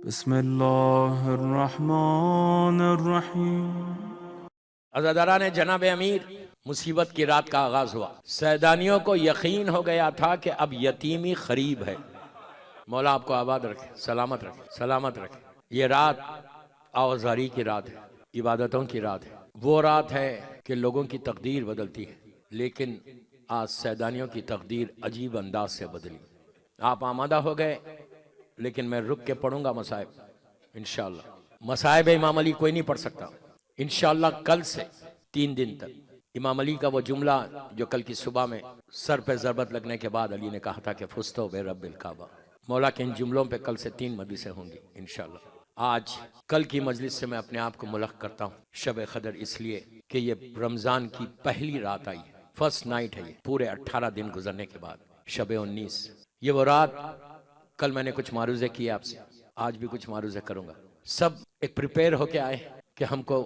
بسم اللہ الرحمن الرحیم۔ عزاداران جناب امیر، مصیبت کی رات کا آغاز ہوا۔ سیدانیوں کو یقین ہو گیا تھا کہ اب یتیمی قریب ہے۔ مولا آپ کو آباد رکھے، سلامت رکھے، سلامت رکھے۔ یہ رات آوازاری کی رات ہے، عبادتوں کی رات ہے، وہ رات ہے کہ لوگوں کی تقدیر بدلتی ہے، لیکن آج سیدانیوں کی تقدیر عجیب انداز سے بدلی۔ آپ آمادہ ہو گئے، لیکن میں رک کے پڑھوں گا مصائب انشاءاللہ۔ مصائب امام علی کوئی نہیں پڑھ سکتا۔ انشاءاللہ کل سے 3 دن تک امام علی کا وہ جملہ جو کل کی صبح میں سر پہ ضربت لگنے کے بعد علی نے کہا تھا کہ فستو بے رب الکعبہ، مولا کے ان جملوں پہ کل سے 3 مجلسیں ہوں گی انشاءاللہ۔ آج کل کی مجلس سے میں اپنے آپ کو ملحق کرتا ہوں شب قدر، اس لیے کہ یہ رمضان کی پہلی رات آئی، فرسٹ نائٹ ہے، یہ پورے 18 دن گزرنے کے بعد شب 19۔ یہ وہ رات، کل میں نے کچھ معروضے کیے آپ سے، آج بھی کچھ معروضے کروں گا۔ سب ایک پریپیئر ہو کے آئے کہ ہم کو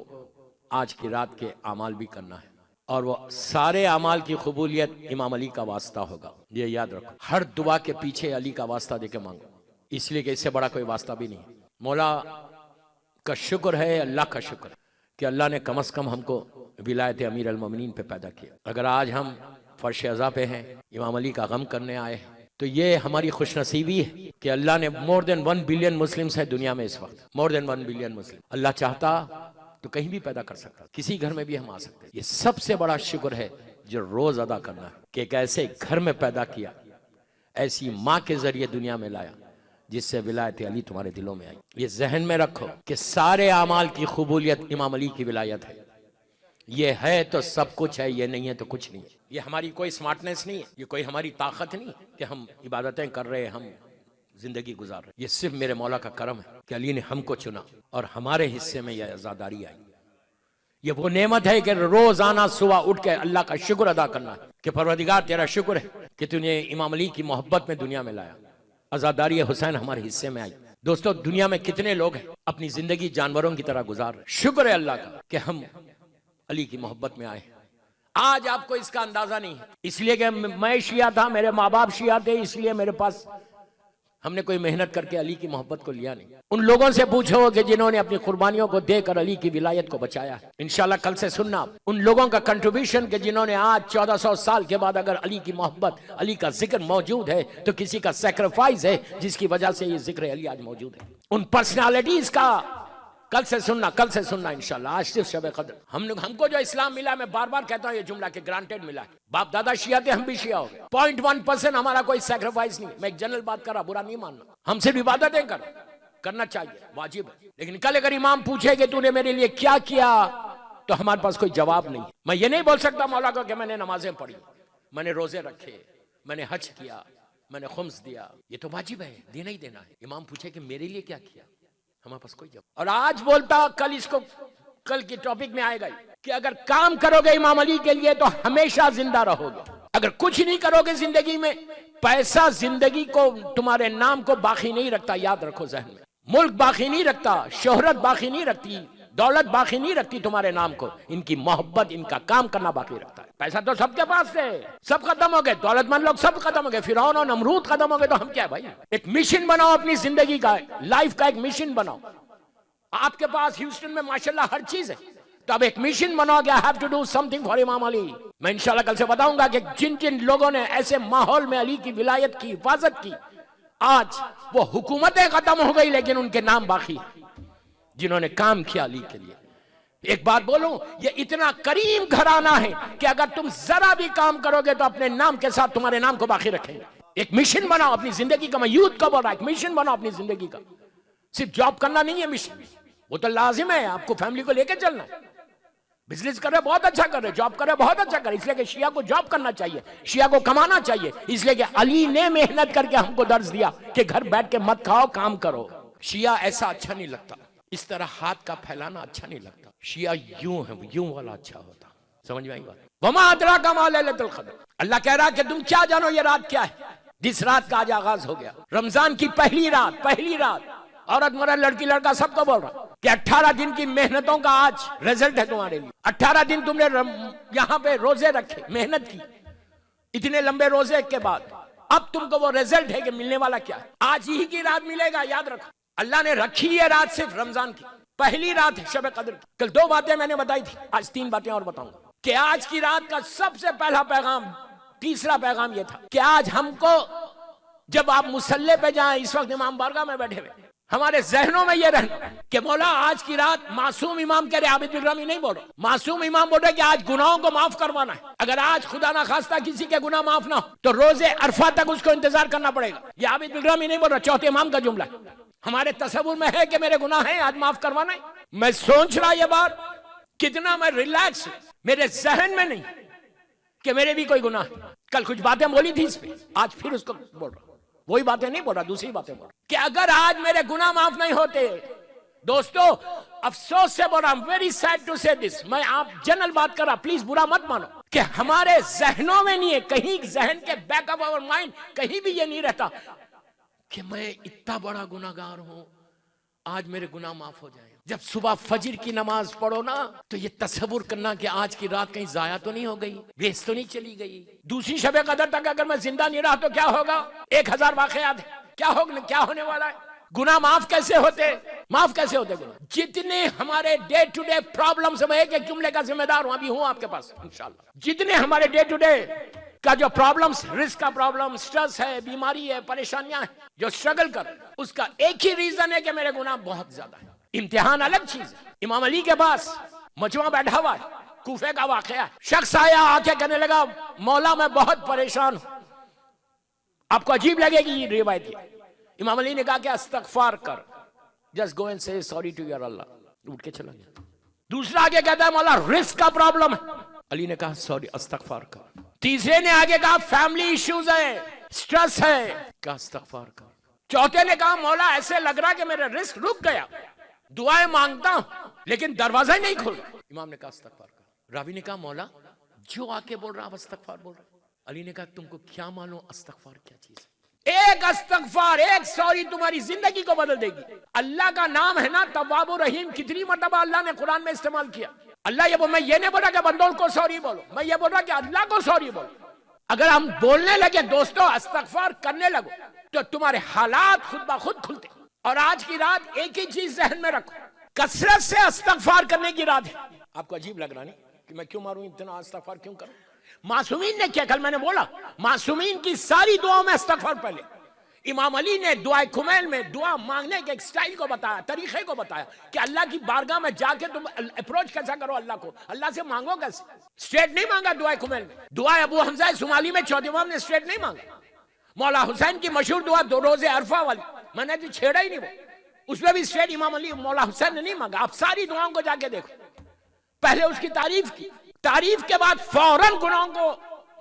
آج کی رات کے اعمال بھی کرنا ہے، اور وہ سارے اعمال کی قبولیت امام علی کا واسطہ ہوگا، یہ یاد رکھو۔ ہر دعا کے پیچھے علی کا واسطہ دے کے مانگو، اس لیے کہ اس سے بڑا کوئی واسطہ بھی نہیں۔ مولا کا شکر ہے، اللہ کا شکر کہ اللہ نے کم از کم ہم کو ولایت امیر المومنین پہ پیدا کیا۔ اگر آج ہم فرش عزا پہ ہیں، امام علی کا غم کرنے آئے ہیں، تو یہ ہماری خوش نصیبی ہے کہ اللہ نے more than 1 بلین مسلمز ہے دنیا میں اس وقت، more than 1 بلین مسلم۔ اللہ چاہتا تو کہیں بھی پیدا کر سکتا، کسی گھر میں بھی ہم آ سکتے۔ یہ سب سے بڑا شکر ہے جو روز ادا کرنا ہے کہ ایک ایسے گھر میں پیدا کیا، ایسی ماں کے ذریعے دنیا میں لایا جس سے ولایت علی تمہارے دلوں میں آئی۔ یہ ذہن میں رکھو کہ سارے اعمال کی قبولیت امام علی کی ولایت ہے۔ یہ ہے تو سب کچھ ہے، یہ نہیں ہے تو کچھ نہیں ہے۔ یہ ہماری کوئی سمارٹنس نہیں ہے، یہ کوئی ہماری طاقت نہیں ہے کہ ہم عبادتیں کر رہے، ہم زندگی گزار رہے۔ یہ صرف میرے مولا کا کرم ہے کہ علی نے ہم کو چنا اور ہمارے حصے میں یہ عزاداری آئی۔ یہ وہ نعمت ہے کہ روزانہ صبح اٹھ کے اللہ کا شکر ادا کرنا ہے کہ پروردگار تیرا شکر ہے کہ تو نے امام علی کی محبت میں دنیا میں لایا، عزاداری حسین ہمارے حصے میں آئی۔ دوستو، دنیا میں کتنے لوگ ہیں اپنی زندگی جانوروں کی طرح گزار رہے۔ شکر ہے اللہ کا کہ ہم علی کی محبت میں آئے۔ آج آپ کو اس کا اندازہ نہیں ہے، اس لیے کہ میں شیعہ تھا، میرے ماں باپ شیعہ تھے، اس لیے میرے پاس ہم نے کوئی محنت کر کے علی کی محبت کو لیا نہیں۔ ان لوگوں سے پوچھو کہ جنہوں نے اپنی قربانیوں کو دے کر علی کی ولایت کو بچایا ہے۔ انشاءاللہ کل سے سننا ان لوگوں کا کنٹریبیوشن کہ جنہوں نے آج 1400 سال کے بعد اگر علی کی محبت، علی کا ذکر موجود ہے تو کسی کا سیکریفائز ہے جس کی وجہ سے یہ ذکر علی آج موجود ہے۔ ان پرسنالٹیز کا کل سے سننا انشاءاللہ۔ آج صرف شب قدر ہم کو جو اسلام ملا، میں بار بار کہتا ہوں یہ جملہ کہ گرانٹیڈ ملا ہے۔ باپ دادا شیعہ تھے، ہم بھی شیعہ ہو گئے۔ 0.1% ہمارا کوئی سیکریفائز نہیں۔ میں ایک جنرل بات کر رہا، برا نہیں ماننا۔ ہم صرف عبادتیں کرنا چاہیے، واجب ہے، لیکن کل اگر امام پوچھے کہ تو نے میرے لیے کیا کیا تو ہمارے پاس کوئی جواب نہیں۔ میں یہ نہیں بول سکتا مولا کو کہ میں نے نمازیں پڑھی، میں نے روزے رکھے، میں نے حج کیا، میں نے خمس دیا۔ یہ تو واجب ہے، دینا ہی دینا ہے۔ امام پوچھے کہ میرے لیے کیا کیا، ہمارے پاس کوئی جواب۔ اور آج بولتا، کل کی ٹاپک میں آئے گا کہ اگر کام کرو گے امام علی کے لیے تو ہمیشہ زندہ رہو گے، اگر کچھ نہیں کرو گے زندگی میں، پیسہ زندگی کو، تمہارے نام کو باقی نہیں رکھتا، یاد رکھو ذہن میں۔ ملک باقی نہیں رکھتا، شہرت باقی نہیں رکھتی، دولت باقی نہیں رکھتی تمہارے نام کو، ان کی محبت، ان کا کام کرنا باقی رکھتا ہے۔ پیسہ تو سب کے پاس ہے، سب ختم ہو گئے، دولت مند لوگ سب ختم ہو گئے، فرعون اور نمرود ختم ہو گئے، تو ہم کیا ہے بھائی؟ ایک مشن بناؤ اپنی زندگی کا، لائف کا ایک مشن بناؤ۔ آپ کے پاس ہیوسٹن میں ماشاءاللہ ہر چیز ہے، تو اب ایک مشن بناؤ کہ I have to do something for امام علی۔ میں انشاءاللہ کل سے بتاؤں گا کہ جن لوگوں نے ایسے ماحول میں علی کی ولایت کی حفاظت کی، آج وہ حکومتیں ختم ہو گئی لیکن ان کے نام باقی ہیں، جنہوں نے کام کیا علی کے لیے۔ ایک بات بولوں، یہ اتنا کریم گھرانہ ہے کہ اگر تم ذرا بھی کام کرو گے تو اپنے نام کے ساتھ تمہارے نام کو باقی رکھیں گے۔ ایک مشن بناؤ اپنی زندگی کا، میں یوتھ کا بول رہا، ایک مشن بناؤ اپنی زندگی کا۔ صرف جاب کرنا نہیں ہے مشن، وہ تو لازم ہے، آپ کو فیملی کو لے کے چلنا ہے۔ بزنس کر رہے بہت اچھا کر رہے، جاب کر رہے بہت اچھا کر رہے، اس لیے کہ شیعہ کو جاب کرنا چاہیے، شیعہ کو کمانا چاہیے، اس لیے کہ علی نے محنت کر کے ہم کو درس دیا کہ گھر بیٹھ کے مت کھاؤ، کام کرو۔ شیعہ ایسا اچھا نہیں لگتا، اس طرح ہاتھ کا پھیلانا اچھا نہیں لگتا۔ شیعہ یوں ہے، یوں والا اچھا ہوتا۔ سمجھ میں آئی بات؟ وما ادراک ما لیلۃ القدر۔ اللہ کہہ رہا کہ تم کیا جانو یہ رات کیا ہے؟ جس رات کا آج آغاز ہو گیا، رمضان کی پہلی رات، عورت مرد لڑکی لڑکا سب کو بول رہا کہ 18 دن کی محنتوں کا آج رزلٹ ہے تمہارے لیے۔ 18 دن تم نے یہاں پہ روزے رکھے، محنت کی، اتنے لمبے روزے کے بعد اب تم کو وہ رزلٹ ہے کہ ملنے والا کیا ہے۔ آج ہی کی رات ملے گا، یاد رکھو۔ اللہ نے رکھی ہے رات صرف رمضان کی، پہلی رات ہے شب قدر کی۔ کل 2 باتیں میں نے بتائی تھی، آج 3 باتیں اور بتاؤں گا کہ آج کی رات کا سب سے پہلا پیغام، تیسرا پیغام یہ تھا کہ آج ہم کو جب آپ مصلی پہ جائیں، اس وقت امام بارگاہ میں بیٹھے ہوئے، ہمارے ذہنوں میں یہ رہنا کہ مولا آج کی رات معصوم امام کہہ رہے، عابد الرحمی نہیں بول رہا، معصوم امام بول رہے کہ آج گناہوں کو معاف کروانا ہے۔ اگر آج خدا نہ خواستہ کسی کے گناہ معاف نہ ہو تو روزے عرفہ تک اس کو انتظار کرنا پڑے گا۔ یہ عابد الرحمی نہیں بول رہا، چوتھے امام کا جملہ ہے۔ ہمارے تصور میں ہے کہ میرے گناہ ہیں، آج معاف کروانا ہے۔ میں سوچ رہا یہ بات کتنا میں ریلیکس، میرے ذہن میں نہیں کہ میرے بھی کوئی گناہ ہے۔ کل کچھ باتیں بولی تھی اس پہ، آج پھر اس کو بول رہا، وہی باتیں نہیں بول رہا، دوسری باتیں بول رہا کہ اگر آج میرے گناہ معاف نہیں ہوتے، دوستو افسوس سے بول رہا ہوں، ویری سیڈ ٹو سے دس، میں آپ جنرل بات کر رہا، پلیز برا مت مانو، کہ ہمارے ذہنوں میں نہیں ہے، کہیں ذہن کے بیک آف آور مائنڈ کہیں بھی یہ نہیں رہتا کہ میں اتنا بڑا گناہگار ہوں، آج میرے گناہ معاف ہو جائیں۔ جب صبح فجر کی نماز پڑھو نا تو یہ تصور کرنا کہ آج کی رات کہیں ضائع تو نہیں ہو گئی، ویسٹ تو نہیں چلی گئی، دوسری شب قدر تک اگر میں زندہ نہیں رہا تو کیا ہوگا؟ 1000 واقعات ہیں، کیا ہونے والا ہے؟ گناہ معاف کیسے ہوتے؟ معاف کیسے ہوتے گناہ؟ جتنے ہمارے ڈے ٹو ڈے پرابلمز، میں ایک جملے کا ذمہ دار ہوں، ابھی ہوں آپ کے پاس انشاءاللہ، جتنے ہمارے ڈے ٹو ڈے کا جو پرابلمز، رزق کا پرابلم، سٹریس ہے، بیماری ہے، پریشانیاں ہیں، جو سٹرگل کر، اس کا ایک ہی ریزن ہے کہ میرے گناہ بہت زیادہ ہیں۔ امتحان الگ چیز ہے۔ امام علی کے پاس مجمع بیٹھا ہوا ہے، کوفے کا واقعہ ہے، شخص آیا آ کے کہنے لگا مولا میں بہت پریشان ہوں۔ آپ کو عجیب لگے گی یہ روایت کی، امام علی نے کہا کہ استغفار کر، just go and say sorry to your Allah، اٹھ کے چلا گیا۔ دوسرا آگے کہتا ہے مولا رزق کا پرابلم ہے، علی نے کہا سوری استغفار کر۔ تیسرے نے آگے کہا فیملی ایشوز ہے، سٹریس ہے، کہا استغفار کر۔ چوتھے نے کہا مولا ایسے لگ رہا کہ میرا رزق رک گیا، دعائیں مانگتا ہوں لیکن دروازہ ہی نہیں کھل رہا۔ امام نے کہا استغفار کر۔ راوی نے کہا مولا جو آ کے بول رہا آپ استغفار بول رہے۔ علی نے کہا تم کو کیا معلوم استغفار کیا چیز ہے؟ ایک استغفار، ایک سوری تمہاری زندگی کو بدل دے گی۔ اللہ کا نام ہے نا تواب و رحیم، کتنی مرتبہ اللہ نے قرآن میں استعمال کیا۔ اللہ میں یہ نہیں بولا کہ بندوں کو سوری بولو، میں یہ بول رہا کہ اللہ کو سوری بولو۔ اگر ہم بولنے لگے دوستو استغفار کرنے لگو تو تمہارے حالات خود بخود کھلتے۔ اور آج کی رات ایک ہی چیز ذہن میں رکھو، کثرت سے استغفار کرنے کی رات ہے۔ آپ کو عجیب لگ رہا نہیں کہ میں کیوں ماروں اتنا استغفار کیوں کروں؟ معصومین نے کیا، کل میں نے بولا معصومین کی ساری دعاؤں میں استغفار پہلے۔ امام علی نے دعائے کمیل میں دعا مانگنے کے ایک سٹائل کو بتایا، طریقے کو بتایا کہ اللہ کی بارگاہ میں جا کے تم اپروچ کیسا کرو اللہ کو، اللہ سے مانگو کیسے۔ سٹریٹ نہیں مانگا دعائے کمیل میں، دعائے ابو حمزہ سمالی میں چوتھے امام نے سٹریٹ نہیں مانگا۔ مولا حسین کی مشہور دعا دو روزے عرفہ والی، میں نے تو چھیڑا ہی نہیں وہ، اس میں بھی سٹریٹ امام علی مولا حسین نے نہیں مانگا۔ آپ ساری دعاؤں کو جا کے دیکھو، پہلے اس کی تعریف کی، تعریف کے بعد فوراً گناہوں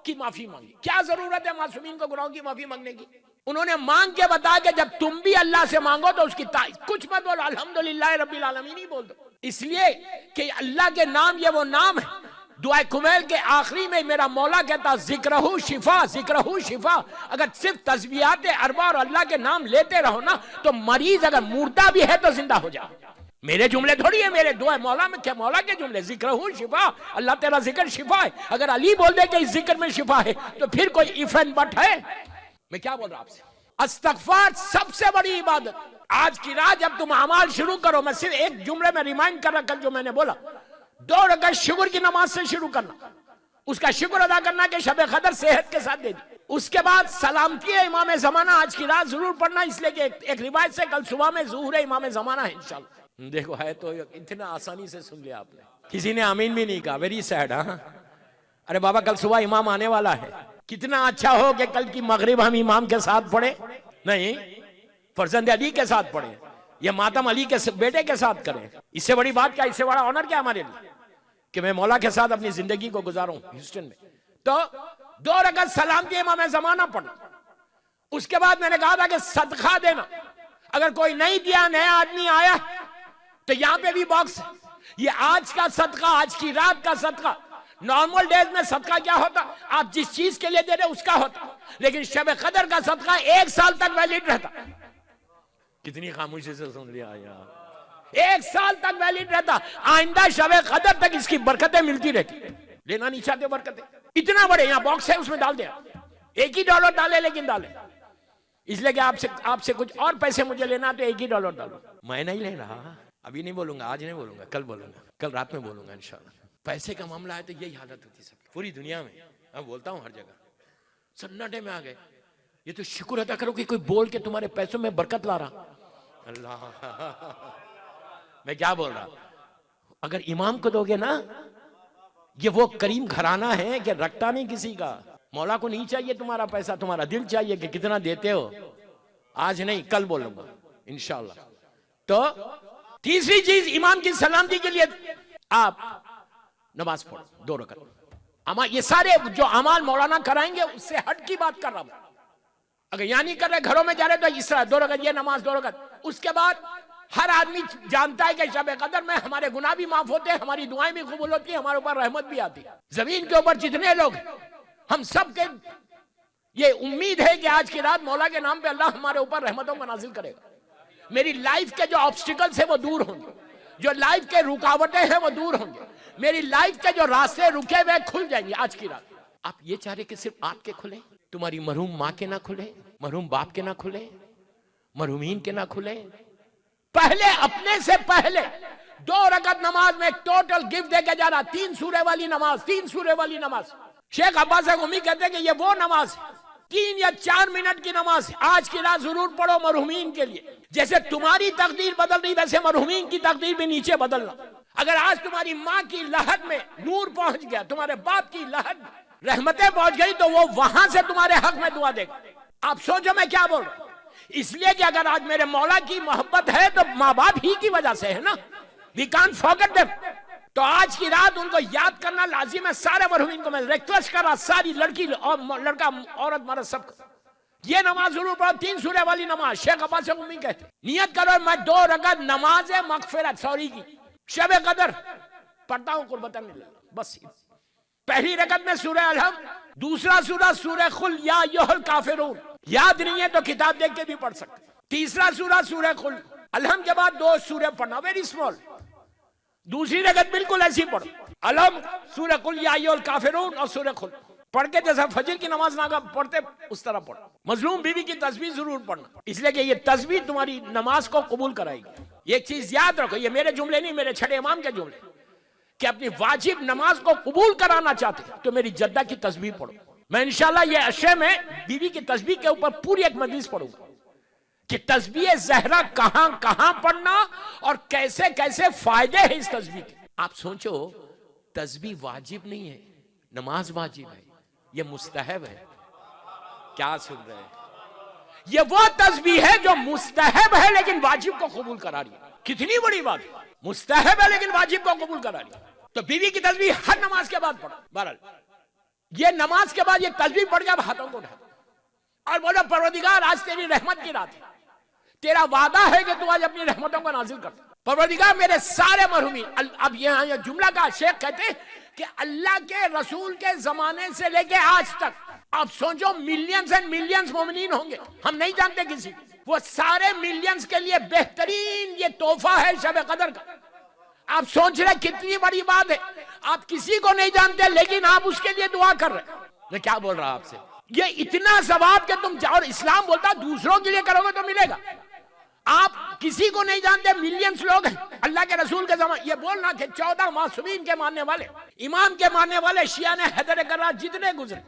کی معافی مانگی۔ کیا ضرورت ہے معصومین کو گناہوں کی معافی مانگنے کی؟ انہوں نے مانگ کے بتایا کہ جب تم بھی اللہ سے مانگو تو اس کی کچھ مت بولو، الحمدللہ رب العالمین ہی بول دو، اس لیے کہ اللہ کے نام یہ وہ نام ہے۔ دعائے کمیل کے آخری میں میرا مولا کہتا ذکرہ شفا، ذکرہ شفا۔ اگر صرف تسبیحات اربع اور اللہ کے نام لیتے رہو نا تو مریض اگر مردہ بھی ہے تو زندہ ہو جائے۔ میرے جملے تھوڑی ہے، میرے دعائے مولا میں کیا، مولا کے جملے، ذکرہ شفا، اللہ تیرا ذکر شفا ہے۔ اگر علی بول دے کہ اس ذکر میں شفا ہے تو پھر کوئی اف اینڈ بٹ ہے؟ میں کیا بول رہا آپ سے؟ استغفار سب سے بڑی عبادت۔ آج کی رات جب تم اعمال شروع کرو، میں صرف ایک جملے میں ریمائنڈ کر رہا کل جو میں نے بولا، 2 رکعت شکر کی نماز سے شروع کرنا، اس کا شکر ادا کرنا کہ شب قدر صحت کے ساتھ دے دی۔ اس کے بعد سلامتی ہے امام زمانہ آج کی رات ضرور پڑھنا، اس لیے کہ ایک روایت سے کل صبح میں ظہور ہے امام زمانہ ہے انشاءاللہ۔ دیکھو ہے تو اتنا آسانی سے سن لیا آپ نے، کسی نے آمین بھی نہیں کہا، ویری سیڈ۔ ہاں ارے بابا کل صبح امام آنے والا ہے، کتنا اچھا ہو کہ کل کی مغرب ہم امام کے ساتھ پڑھیں، نہیں فرزند علی کے ساتھ پڑھیں یا ماتم علی کے بیٹے کے ساتھ کریں۔ اس سے بڑی بات کیا، اس سے بڑا آنر کیا ہمارے لیے کہ میں مولا کے ساتھ اپنی زندگی کو گزاروں ہیوسٹن میں۔ تو 2 رکعت سلامتی امام زمانہ پڑھنا۔ اس کے بعد میں نے کہا تھا کہ صدقہ دینا، اگر کوئی نہیں دیا، نیا آدمی آیا تو یہاں پہ بھی باکس ہے، یہ آج کا صدقہ، آج کی رات کا صدقہ۔ نارمل ڈیز میں صدقہ کیا ہوتا، آپ جس چیز کے لیے دے رہے اس کا ہوتا، لیکن شب قدر کا صدقہ 1 سال تک ویلڈ رہتا۔ کتنی خاموشی سے سن لیا یار، 1 سال تک ویلڈ رہتا، آئندہ شب قدر تک اس کی برکتیں ملتی رہتی۔ لینا نہیں چاہتے برکتیں، اتنا بڑے یہاں باکس ہے اس میں ڈال دیا، ایک ہی ڈالر ڈالے لیکن ڈالے۔ اس لیے کہ آپ سے کچھ اور پیسے مجھے لینا تو $1 ڈالو. میں نہیں لے رہا, ابھی نہیں بولوں گا, آج نہیں بولوں گا, کل بولوں گا, کل رات میں بولوں گا انشاءاللہ. پیسے کا معاملہ ہے تو یہی حالت ہوتی سب پوری دنیا میں. میں بولتا ہوں ہر جگہ, سناٹے میں آ گئے. یہ تو شکر ادا کرو کہ کوئی بول کے تمہارے پیسوں میں برکت لا رہا. اللہ, میں کیا بول رہا, اگر امام کو دو گے نا, یہ وہ کریم گھرانہ ہے کہ رکھتا نہیں کسی کا. مولا کو نہیں چاہیے تمہارا پیسہ, تمہارا دل چاہیے کہ کتنا دیتے ہو. آج نہیں, کل بولوں گا انشاءاللہ. تو تیسری چیز امام کی سلامتی کے لیے آپ نماز پڑھو 2 رکعت. یہ سارے جو اعمال مولانا کرائیں گے اس سے ہٹ کی بات کر رہا ہوں. اگر یہاں نہیں کر رہے, گھروں میں جا رہے تو اس طرح 2 رکعت یہ نماز 2 رکعت. اس کے بعد ہر آدمی جانتا ہے کہ شب قدر میں ہمارے گناہ بھی معاف ہوتے ہیں, ہماری دعائیں بھی قبول ہوتی ہیں, ہمارے اوپر رحمت بھی آتی ہے. زمین کے اوپر جتنے لوگ ہیں, ہم سب کے یہ امید ہے کہ آج کی رات مولا کے نام پہ اللہ ہمارے اوپر رحمتوں کو نازل کرے گا. میری لائف کے جو آبسٹیکلز ہیں وہ دور ہوں گے, جو لائف کے رکاوٹیں ہیں وہ دور ہوں گے, میری لائف کے جو راستے رکے ہوئے کھل جائیں گے آج کی رات. آپ یہ چاہ رہے کہ صرف آپ کے کھلے, تمہاری مرحوم ماں کے نہ کھلے, مرحوم باپ کے نہ کھلے, مرحومین کے نہ کھلے. پہلے اپنے سے پہلے 2 رکعت نماز میں ایک ٹوٹل گفٹ دے کے جا رہا, 3 سورے والی نماز, 3 سورے والی نماز. شیخ عباس غمی کہتے ہیں کہ یہ وہ نماز ہے, 3 یا 4 منٹ کی نماز ہے. آج کی رات ضرور پڑھو مرحومین کے لیے. جیسے تمہاری تقدیر بدل رہی ویسے مرحومین کی تقدیر بھی نیچے بدلنا. اگر آج تمہاری ماں کی لحد میں نور پہنچ گیا, تمہارے باپ کی لحد میں رحمتیں پہنچ گئی, تو وہ وہاں سے تمہارے حق میں دعا دے گا. آپ سوچو میں کیا بول رہا ہوں. اس لیے کہ اگر آج میرے مولا کی محبت ہے تو ماں باپ ہی کی وجہ سے ہے نا. We can't forget them. تو آج کی رات ان کو یاد کرنا لازم ہے. سارے مرحومین کو میں ریکویسٹ کر رہا, ساری لڑکی اور لڑکا, عورت مرد سب کو یہ نماز ضرور پڑھو, 3 سورے والی نماز. شیخ عباس غمی کہتے ہیں نیت کرو میں 2 رکعت نماز مغفرت سوری کی شب قدر پڑھتا ہوں قربتاً للہ. بس پہلی رکعت میں سورہ الحمد, دوسرا سورہ سورہ قل یا ایھا الکافرون. یاد نہیں ہے تو کتاب دیکھ کے بھی پڑھ سکتے. تیسرا سورہ سورہ قل. الحمد کے بعد 2 سورہ پڑھنا, ویری اسمال. دوسری رکعت بالکل ایسی پڑھو, الحمد, سورہ قل یا ایھا الکافرون اور سورہ قل پڑھ کے جیسا فجر کی نماز نہ پڑھتے اس طرح پڑھو. مظلوم بیوی کی تسبیح ضرور پڑھنا, اس لیے کہ یہ تسبیح تمہاری نماز کو قبول کرائے گی. یہ ایک چیز یاد رکھو, یہ میرے جملے نہیں, میرے چھٹے امام کے جملے, کہ اپنی واجب نماز کو قبول کرانا چاہتے تو میری جدہ کی تسبیح پڑھو. میں انشاءاللہ یہ عشرے میں بیوی کی تسبیح کے اوپر پوری ایک مجلس پڑھوں گا کہ تسبیح زہرا کہاں کہاں پڑھنا اور کیسے کیسے فائدے ہیں اس تسبیح کے. آپ سوچو, تسبیح واجب نہیں ہے, نماز واجب ہے, یہ مستحب ہے. کیا سن رہے ہیں؟ یہ وہ تسبیح ہے جو مستحب ہے لیکن واجب کو قبول کرا رہی ہے. کتنی بڑی بات ہے, مستحب ہے لیکن واجب کو قبول کرا رہی ہے. تو بیوی کی تسبیح ہر نماز کے بعد پڑھو. بہرحال یہ نماز کے بعد یہ تسبیح پڑھ کے اب ہاتھوں کو اٹھا اور بولو پروردگار آج تیری رحمت کی رات ہے, تیرا وعدہ ہے کہ تو آج اپنی رحمتوں کو نازل کر. پروردگار میرے سارے مرحومین, اب یہاں یہ جملہ کا شیخ کہتے ہیں کہ اللہ کے رسول کے زمانے سے لے کے آج تک آپ سوچو ملینز اینڈ ملینز مومنین ہوں گے, ہم نہیں جانتے کسی, وہ سارے ملینز کے لیے بہترین یہ تحفہ ہے شب قدر کا. آپ سوچ رہے کتنی بڑی بات ہے, آپ کسی کو نہیں جانتے لیکن آپ اس کے لیے دعا کر رہے. میں کیا بول رہا آپ سے, یہ اتنا ثواب کہ تم اور اسلام بولتا دوسروں کے لیے کرو گے تو ملے گا. آپ کسی کو نہیں جانتے, ملینز لوگ ہیں اللہ کے رسول کے زمانے. یہ بولنا کہ 14 معصومین کے ماننے والے, امام کے ماننے والے, شیعہ نے حیدر کرار جتنے گزرے,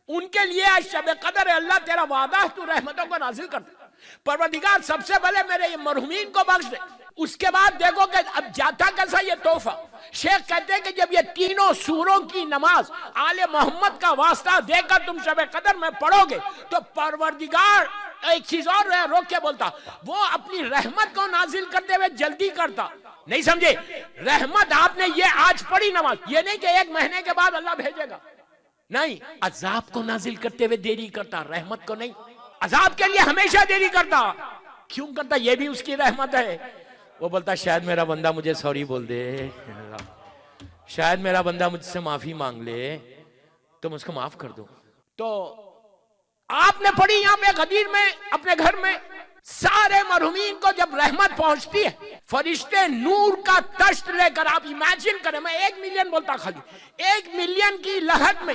ان کے لیے آج شب قدر ہے. اللہ تیرا وعدہ ہے تو رحمتوں کو نازل کر دے. پروردگار سب سے پہلے میرے یہ مرحومین کو بخش دے, اس کے بعد دیکھو کہ اب جاتا کیسا یہ تحفہ. شیخ کہتے ہیں کہ جب یہ تینوں سوروں کی نماز آل محمد کا واسطہ دے کر تم شب قدر میں پڑھو گے تو پروردگار ایک چیز اور روک کے بولتا, وہ اپنی رحمت کو نازل کرتے ہوئے جلدی کرتا. نہیں سمجھے, رحمت آپ نے یہ آج پڑھی نماز, یہ نہیں کہ 1 مہینے کے بعد اللہ بھیجے گا, نہیں, عذاب کو نازل کرتے ہوئے دیری کرتا, رحمت کو نہیں. عذاب کے لیے ہمیشہ دیری کرتا. کیوں کرتا؟ یہ بھی اس کی رحمت ہے. وہ بولتا شاید میرا بندہ مجھے سوری بول دے, شاید میرا بندہ مجھ سے معافی مانگ لے تو میں اس کو معاف کر دوں. تو آپ نے پڑھی یہاں پہ غدیر میں اپنے گھر میں, سارے مرحومین کو جب رحمت پہنچتی ہے فرشتے نور کا تشت لے کر, آپ امیجن کریں, میں 1 ملین بولتا خالی, 1 ملین کی لہر میں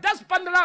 10-15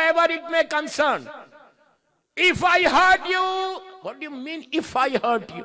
ever it may concern, if I hurt you, what do you mean if I hurt you?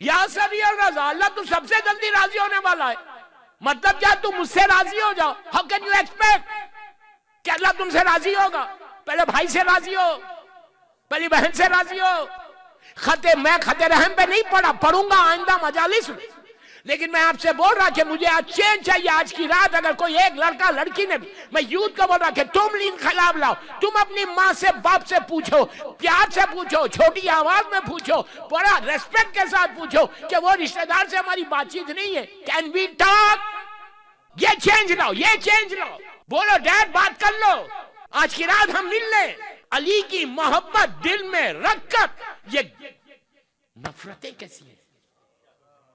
یا سبی الرضا، اللہ تو سب سے جلدی راضی ہونے والا ہے. مطلب کیا تم مجھ سے راضی ہو جاؤ؟ ہاؤ کین یو ایکسپیکٹ کہ اللہ تم سے راضی ہوگا؟ پہلے بھائی سے راضی ہو، پہلی بہن سے راضی ہو. میں خط رحم پہ نہیں پڑھوں گا آئندہ مجالس میں، لیکن میں آپ سے بول رہا کہ مجھے آج چینج چاہیے. آج کی رات اگر کوئی ایک لڑکا لڑکی نے بھی، میں یوتھ کو بول رہا کہ تم انقلاب لاؤ. تم اپنی ماں سے باپ سے پوچھو، پیار سے پوچھو، چھوٹی آواز میں پوچھو، بڑا ریسپیکٹ کے ساتھ پوچھو کہ وہ رشتہ دار سے ہماری بات چیت نہیں ہے، کین وی ٹاک؟ یہ چینج لاؤ، یہ چینج لاؤ. بولو ڈیڈ بات کر لو، آج کی رات ہم مل لیں. علی کی محبت دل میں رکھ کر یہ نفرتیں کیسی ہیں؟